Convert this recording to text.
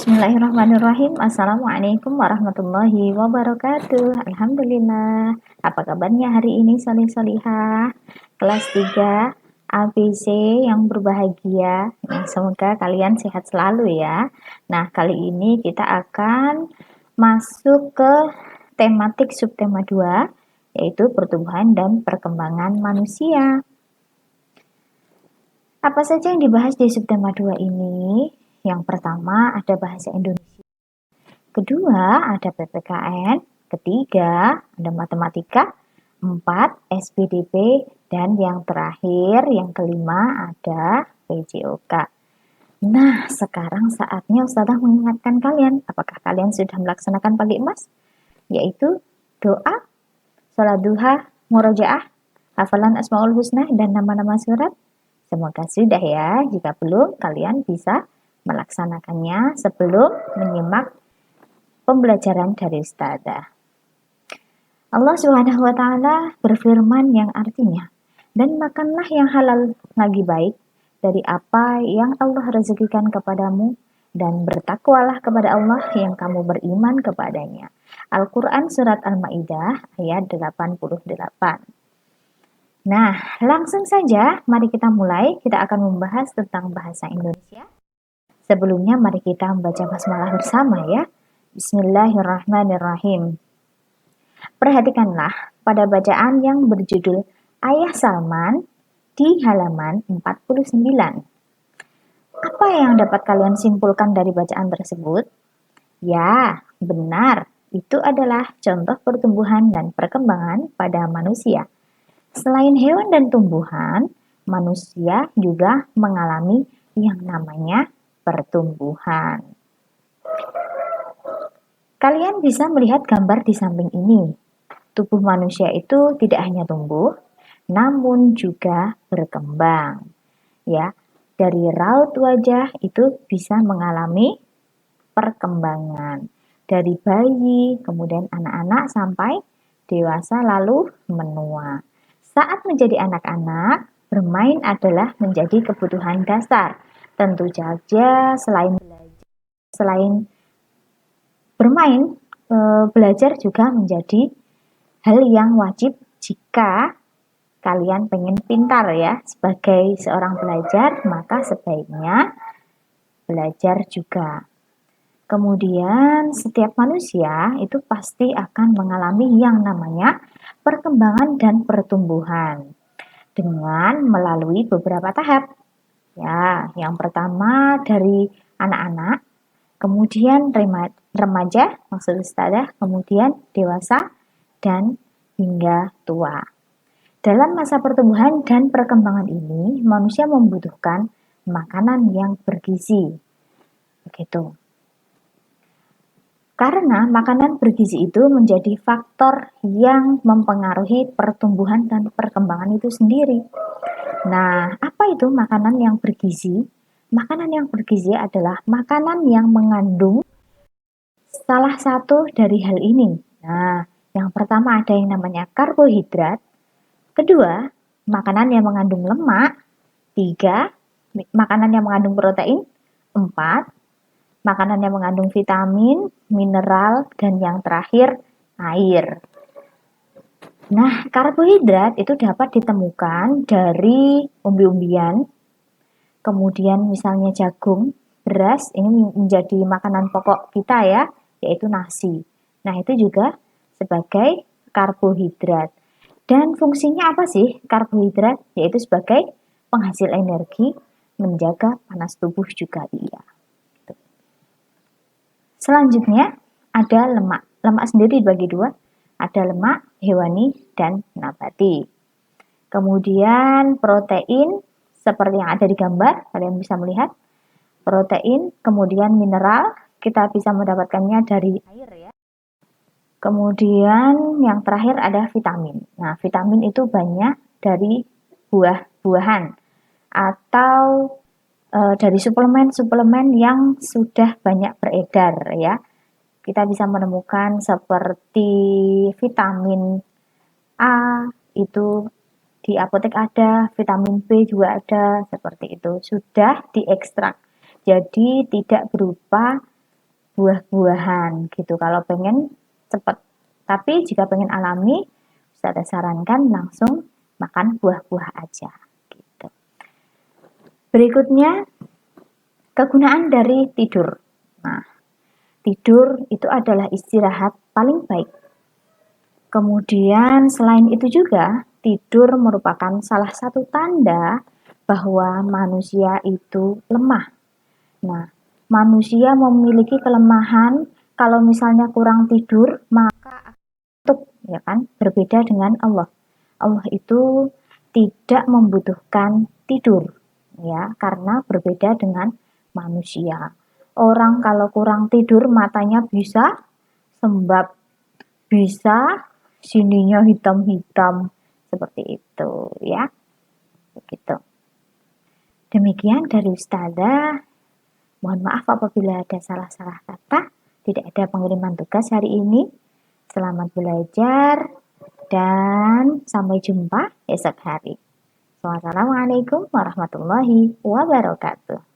Bismillahirrahmanirrahim. Assalamualaikum warahmatullahi wabarakatuh. Alhamdulillah. Apa kabarnya hari ini solih-solihah? Kelas 3 ABC yang berbahagia. Nah, semoga kalian sehat selalu ya. Nah, kali ini kita akan masuk ke tematik subtema 2, yaitu pertumbuhan dan perkembangan manusia. Apa saja yang dibahas di subtema 2 ini? Yang pertama ada bahasa Indonesia. Kedua ada PPKN. Ketiga ada matematika. 4 SPDP. Dan yang terakhir, yang kelima ada PJOK. Nah, sekarang saatnya Ustazah mengingatkan kalian. Apakah kalian sudah melaksanakan pagi emas? Yaitu doa, sholat duha, murojaah, hafalan Asmaul Husna, dan nama-nama surat. Semoga sudah ya. Jika belum, kalian bisa melaksanakannya sebelum menyimak pembelajaran dari Ustazah. Allah Subhanahu wa taala berfirman yang artinya, "Dan makanlah yang halal lagi baik dari apa yang Allah rezekikan kepadamu, dan bertakwalah kepada Allah yang kamu beriman kepadanya." Al-Quran Surat Al-Ma'idah ayat 88. Nah, langsung saja mari kita mulai. Kita akan membahas tentang bahasa Indonesia. Sebelumnya mari kita membaca basmalah bersama ya. Bismillahirrahmanirrahim. Perhatikanlah pada bacaan yang berjudul Ayah Salman di halaman 49. Apa yang dapat kalian simpulkan dari bacaan tersebut? Ya, benar. Itu adalah contoh pertumbuhan dan perkembangan pada manusia. Selain hewan dan tumbuhan, manusia juga mengalami yang namanya pertumbuhan. Kalian bisa melihat gambar di samping ini. Tubuh manusia itu tidak hanya tumbuh, namun juga berkembang. Ya, dari raut wajah itu bisa mengalami perkembangan. Dari bayi, kemudian anak-anak sampai dewasa lalu menua. Saat menjadi anak-anak, bermain adalah menjadi kebutuhan dasar. Tentu saja selain bermain, belajar juga menjadi hal yang wajib jika kalian pengen pintar ya. Sebagai seorang pelajar, maka sebaiknya belajar juga. Kemudian setiap manusia itu pasti akan mengalami yang namanya perkembangan dan pertumbuhan dengan melalui beberapa tahap. Ya, yang pertama dari anak-anak, kemudian remaja, maksud Ustazah, kemudian dewasa, dan hingga tua. Dalam masa pertumbuhan dan perkembangan ini, manusia membutuhkan makanan yang bergizi. Begitu. Karena makanan bergizi itu menjadi faktor yang mempengaruhi pertumbuhan dan perkembangan itu sendiri. Nah, apa itu makanan yang bergizi? Makanan yang bergizi adalah makanan yang mengandung salah satu dari hal ini. Nah, yang pertama ada yang namanya karbohidrat. Kedua, makanan yang mengandung lemak. Tiga, makanan yang mengandung protein. Empat, makanan yang mengandung vitamin, mineral, dan yang terakhir, air. Nah, karbohidrat itu dapat ditemukan dari umbi-umbian, kemudian misalnya jagung, beras, ini menjadi makanan pokok kita ya, yaitu nasi. Nah, itu juga sebagai karbohidrat. Dan fungsinya apa sih karbohidrat? Yaitu sebagai penghasil energi, menjaga panas tubuh juga iya. Selanjutnya ada lemak. Lemak sendiri dibagi dua. Ada lemak hewani dan nabati. Kemudian protein seperti yang ada di gambar, kalian bisa melihat. Protein, kemudian mineral, kita bisa mendapatkannya dari air ya. Kemudian yang terakhir ada vitamin. Nah, vitamin itu banyak dari buah-buahan atau dari suplemen-suplemen yang sudah banyak beredar ya. Kita bisa menemukan seperti vitamin A itu di apotek ada, vitamin B juga ada, seperti itu. Sudah diekstrak. Jadi tidak berupa buah-buahan gitu kalau pengen cepet. Tapi jika pengen alami, saya sarankan langsung makan buah-buah aja gitu. Berikutnya, kegunaan dari tidur. Nah, tidur itu adalah istirahat paling baik. Kemudian selain itu juga, tidur merupakan salah satu tanda bahwa manusia itu lemah. Nah, manusia memiliki kelemahan kalau misalnya kurang tidur, maka ya kan, berbeda dengan Allah. Allah itu tidak membutuhkan tidur, ya, karena berbeda dengan manusia. Orang kalau kurang tidur matanya bisa sembab, bisa sininya hitam-hitam seperti itu, ya. Begitu. Demikian dari Ustazah. Mohon maaf apabila ada salah-salah kata. Tidak ada pengiriman tugas hari ini. Selamat belajar dan sampai jumpa esok hari. Wassalamualaikum warahmatullahi wabarakatuh.